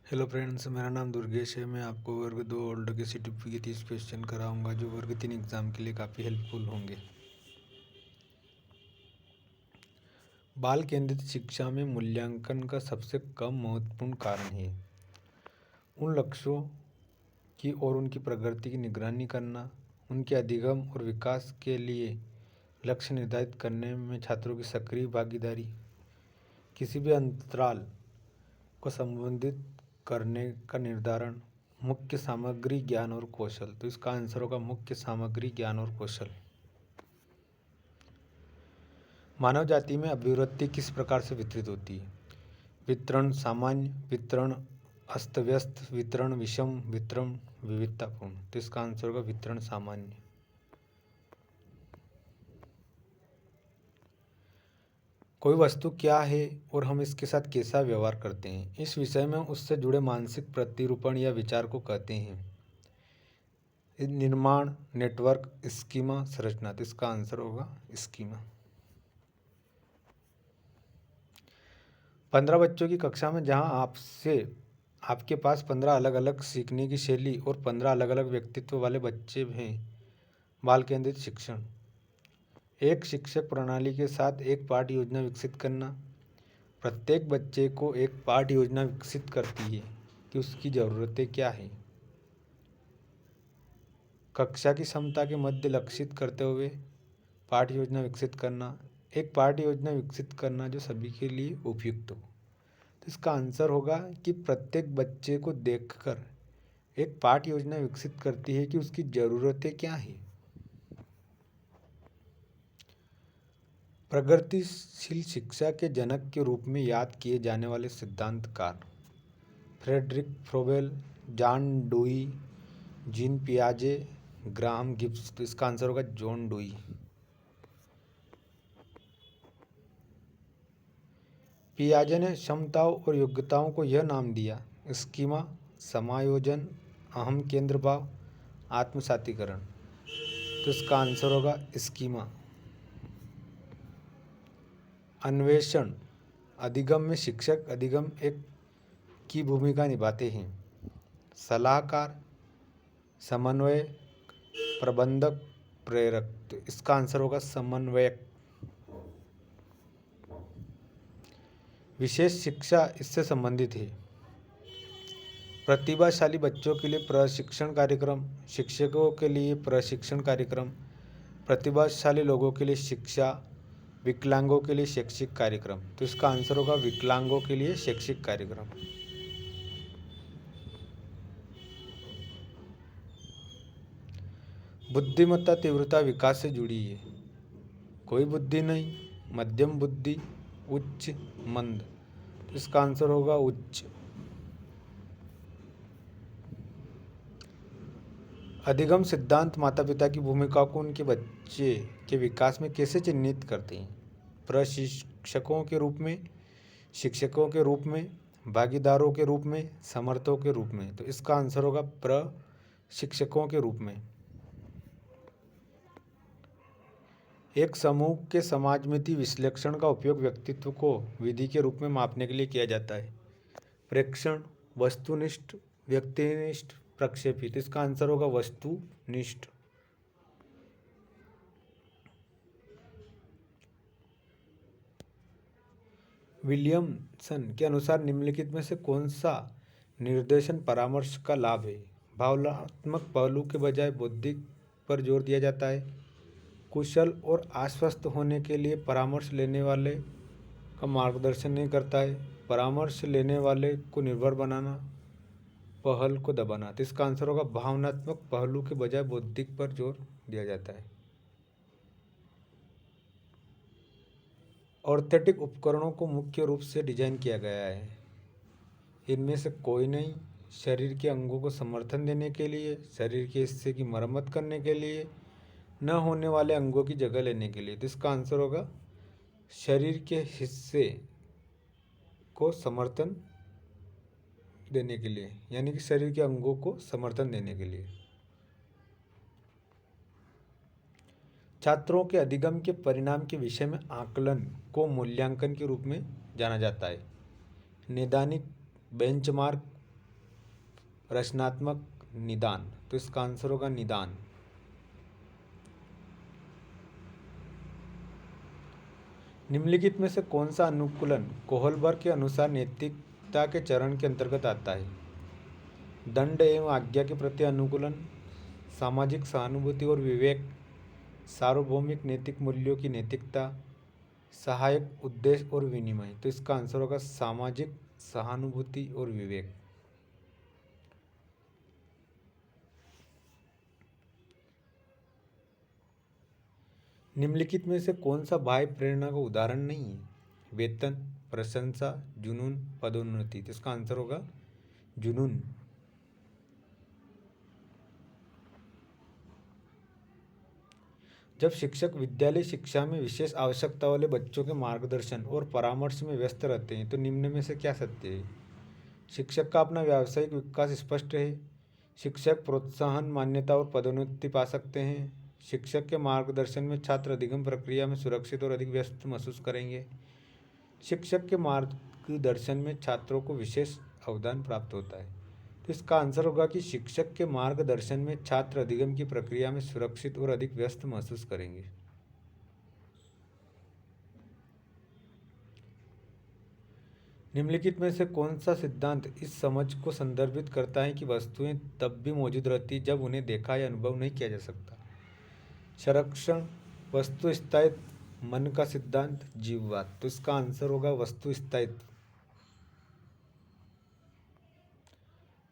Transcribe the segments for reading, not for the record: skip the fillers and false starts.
Hello friends, मेरा नाम दुर्गेश है। मैं आपको वर्ग 2 ओल्ड के सीटीपी के 30 क्वेश्चन कराऊंगा जो वर्ग 3 एग्ज़ाम के लिए काफ़ी हेल्पफुल होंगे। बाल केंद्रित शिक्षा में मूल्यांकन का सबसे कम महत्वपूर्ण कारण है उन लक्ष्यों की और उनकी प्रगति की निगरानी करना, उनके अधिगम और विकास के लिए लक्ष्य निर्धारित करने में छात्रों की सक्रिय भागीदारी, किसी भी अंतराल को संबोधित करने का निर्धारण, मुख्य सामग्री ज्ञान और कौशल। तो इसका आंसर होगा मुख्य सामग्री ज्ञान और कौशल। मानव जाति में अभिवृत्ति किस प्रकार से वितरित होती है? वितरण सामान्य, वितरण अस्त व्यस्त, वितरण विषम, वितरण विविधतापूर्ण। तो इसका आंसर होगा वितरण सामान्य। कोई वस्तु क्या है और हम इसके साथ कैसा व्यवहार करते हैं, इस विषय में उससे जुड़े मानसिक प्रतिरूपण या विचार को कहते हैं निर्माण, नेटवर्क, स्कीमा, संरचना। तो इसका आंसर होगा स्कीमा। 15 बच्चों की कक्षा में जहां आपके पास 15 अलग अलग सीखने की शैली और 15 अलग अलग व्यक्तित्व वाले बच्चे हैं। बाल केंद्रित शिक्षण एक शिक्षक प्रणाली के साथ एक पाठ योजना विकसित करना। प्रत्येक बच्चे को एक पाठ योजना विकसित करती है कि उसकी ज़रूरतें क्या हैं। कक्षा की क्षमता के मध्य लक्षित करते हुए पाठ योजना विकसित करना। एक पाठ योजना विकसित करना जो सभी के लिए उपयुक्त हो। तो इसका आंसर होगा कि प्रत्येक बच्चे को देखकर एक पाठ योजना विकसित करती है कि उसकी ज़रूरतें क्या हैं। प्रगतिशील शिक्षा के जनक के रूप में याद किए जाने वाले सिद्धांतकार Frederick Froebel, John Dewey, Jean पियाजे, ग्राहम गिब्स। तो इसका आंसर होगा जॉन डुई। पियाजे ने क्षमताओं और योग्यताओं को यह नाम दिया: स्कीमा, समायोजन, अहम केंद्र भाव, आत्मसातीकरण। तो इसका आंसर होगा स्कीमा। अन्वेषण अधिगम में शिक्षक अधिगम एक की भूमिका निभाते हैं। सलाहकार, समन्वय, प्रबंधक, प्रेरक। तो इसका आंसर होगा समन्वयक। विशेष शिक्षा इससे संबंधित है। प्रतिभाशाली बच्चों के लिए प्रशिक्षण कार्यक्रम, शिक्षकों के लिए प्रशिक्षण कार्यक्रम, प्रतिभाशाली लोगों के लिए शिक्षा, विकलांगों के लिए शैक्षिक कार्यक्रम। तो इसका आंसर होगा विकलांगों के लिए शैक्षिक कार्यक्रम। बुद्धिमत्ता तीव्रता विकास से जुड़ी है। कोई बुद्धि नहीं, मध्यम बुद्धि, उच्च, मंद। तो इसका आंसर होगा उच्च। अधिगम सिद्धांत माता पिता की भूमिका को उनके बच्चे के विकास में कैसे चिन्हित करते हैं? प्रशिक्षकों के रूप में, शिक्षकों के रूप में, भागीदारों के रूप में, समर्थकों के रूप में। तो इसका आंसर होगा प्रशिक्षकों के रूप में। एक समूह के समाजमिति विश्लेषण का उपयोग व्यक्तित्व को विधि के रूप में मापने के लिए किया जाता है। प्रेक्षण, वस्तुनिष्ठ, व्यक्तिनिष्ठ, प्रक्षेपित। इसका आंसर होगा वस्तुनिष्ठ। विलियमसन के अनुसार निम्नलिखित में से कौन सा निर्देशन परामर्श का लाभ है? भावनात्मक पहलू के बजाय बौद्धिक पर जोर दिया जाता है। कुशल और आश्वस्त होने के लिए परामर्श लेने वाले का मार्गदर्शन नहीं करता है। परामर्श लेने वाले को निर्भर बनाना, पहल को दबाना। तो इसका आंसर होगा भावनात्मक पहलू के बजाय बौद्धिक पर जोर दिया जाता है। ऑर्थोटिक उपकरणों को मुख्य रूप से डिजाइन किया गया है। इनमें से कोई नहीं। शरीर के अंगों को समर्थन देने के लिए, शरीर के हिस्से की मरम्मत करने के लिए, न होने वाले अंगों की जगह लेने के लिए। तो इसका आंसर होगा शरीर के हिस्से को समर्थन देने के लिए, यानी कि शरीर के अंगों को समर्थन देने के लिए। छात्रों के अधिगम के परिणाम के विषय में आकलन को मूल्यांकन के रूप में जाना जाता है। नैदानिक, बेंचमार्क, रचनात्मक निदान। तो इसका आंसर होगा निदान। निम्नलिखित में से कौन सा अनुकूलन कोहलबर्ग के अनुसार नैतिकता के चरण के अंतर्गत आता है? दंड एवं आज्ञा के प्रति अनुकूलन, सामाजिक सहानुभूति और विवेक, सार्वभौमिक नैतिक मूल्यों की नैतिकता, सहायक उद्देश्य और विनिमय। तो इसका आंसर होगा सामाजिक सहानुभूति और विवेक। निम्नलिखित में से कौन सा बाह्य प्रेरणा का उदाहरण नहीं है? वेतन, प्रशंसा, जुनून, पदोन्नति। तो इसका आंसर होगा जुनून। जब शिक्षक विद्यालय शिक्षा में विशेष आवश्यकता वाले बच्चों के मार्गदर्शन और परामर्श में व्यस्त रहते हैं तो निम्न में से क्या सत्य है? शिक्षक का अपना व्यावसायिक विकास स्पष्ट है। शिक्षक प्रोत्साहन, मान्यता और पदोन्नति पा सकते हैं। शिक्षक के मार्गदर्शन में छात्र अधिगम प्रक्रिया में सुरक्षित और अधिक व्यस्त महसूस करेंगे। शिक्षक के मार्गदर्शन में छात्रों को विशेष अवदान प्राप्त होता है। तो इसका आंसर होगा कि शिक्षक के मार्गदर्शन में छात्र अधिगम की प्रक्रिया में सुरक्षित और अधिक व्यस्त महसूस करेंगे। निम्नलिखित में से कौन सा सिद्धांत इस समझ को संदर्भित करता है कि वस्तुएं तब भी मौजूद रहती जब उन्हें देखा या अनुभव नहीं किया जा सकता? संरक्षण, वस्तु स्थायित्व, मन का सिद्धांत, जीववाद। तो इसका आंसर होगा वस्तु स्थायित्व।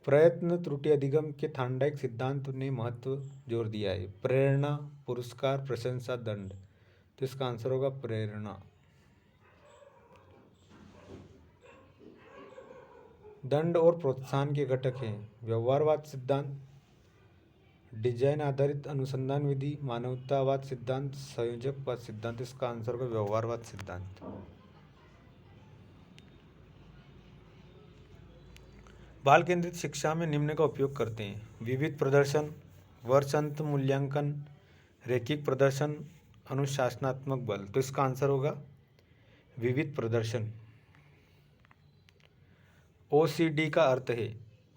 प्रयत्न त्रुटि अधिगम के थार्नडाइक सिद्धांत ने महत्व जोर दिया है। प्रेरणा, पुरस्कार, प्रशंसा, दंड। तो इसका आंसर होगा प्रेरणा। दंड और प्रोत्साहन के घटक हैं व्यवहारवाद सिद्धांत, डिजाइन आधारित अनुसंधान विधि, मानवतावाद सिद्धांत, संयोजकवाद सिद्धांत। इसका आंसर होगा व्यवहारवाद सिद्धांत। बाल केंद्रित शिक्षा में निम्न का उपयोग करते हैं: विविध प्रदर्शन, वर्षांत मूल्यांकन, रैखिक प्रदर्शन, अनुशासनात्मक बल। तो इसका आंसर होगा विविध प्रदर्शन। OCD का अर्थ है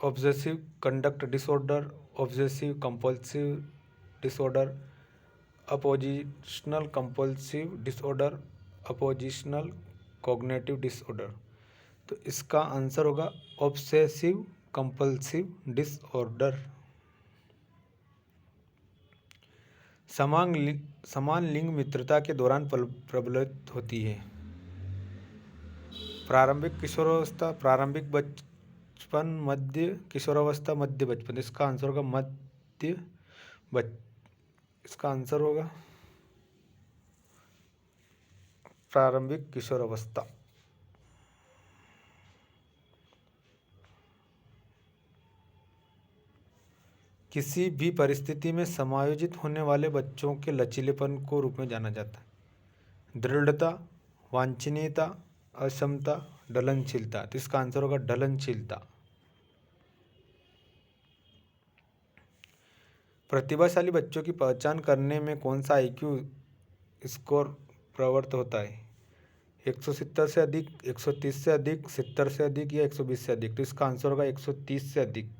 obsessive conduct disorder, obsessive compulsive disorder, oppositional compulsive disorder, oppositional cognitive disorder. तो इसका आंसर होगा ऑब्सेसिव कंपल्सिव डिसऑर्डर। समान लिंग मित्रता के दौरान प्रबलित होती है: प्रारंभिक किशोरावस्था, प्रारंभिक बचपन, मध्य किशोरावस्था, मध्य बचपन। इसका आंसर होगा इसका आंसर होगा प्रारंभिक किशोरावस्था। किसी भी परिस्थिति में समायोजित होने वाले बच्चों के लचीलेपन को रूप में जाना जाता है: दृढ़ता, वांछनीयता, अक्षमता, ढलनशीलता। तो इसका आंसर होगा ढलनशीलता। प्रतिभाशाली बच्चों की पहचान करने में कौन सा IQ स्कोर प्रवृत्त होता है? 170 से अधिक, 130 से अधिक, 70 से अधिक या 120 से अधिक। तो इसका आंसर होगा 130 से अधिक।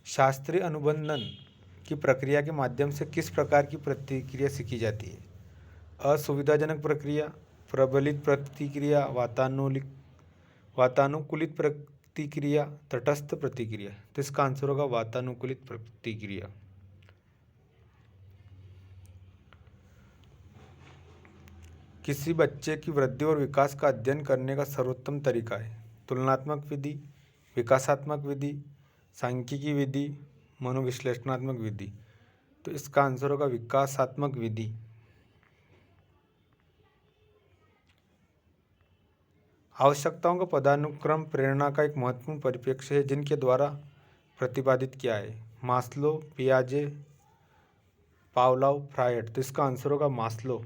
शास्त्रीय अनुबंधन की प्रक्रिया के माध्यम से किस प्रकार की प्रतिक्रिया सीखी जाती है? असुविधाजनक प्रक्रिया, प्रबलित प्रतिक्रिया, वातानुकूलित प्रतिक्रिया, तटस्थ प्रतिक्रिया। तो इसका आंसर होगा वातानुकूलित प्रतिक्रिया। किसी बच्चे की वृद्धि और विकास का अध्ययन करने का सर्वोत्तम तरीका है: तुलनात्मक विधि, विकासात्मक विधि, सांख्यिकी विधि, मनोविश्लेषणात्मक विधि। तो इसका आंसर होगा विकासात्मक विधि। आवश्यकताओं का पदानुक्रम प्रेरणा का एक महत्वपूर्ण परिप्रेक्ष्य है जिनके द्वारा प्रतिपादित किया है: मास्लो, पियाजे, पावलोव, फ्रायड। तो इसका आंसर होगा मास्लो।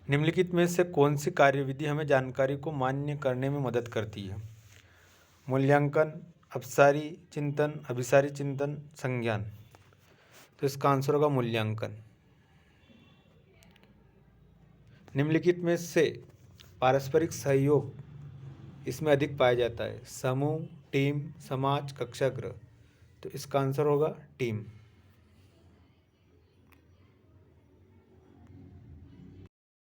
निम्नलिखित में से कौन सी कार्यविधि हमें जानकारी को मान्य करने में मदद करती है? मूल्यांकन, अपसारी चिंतन, अभिसारी चिंतन, संज्ञान। तो इसका आंसर होगा मूल्यांकन। निम्नलिखित में से पारस्परिक सहयोग इसमें अधिक पाया जाता है? समूह, टीम, समाज, कक्षागृह। तो इसका आंसर होगा टीम।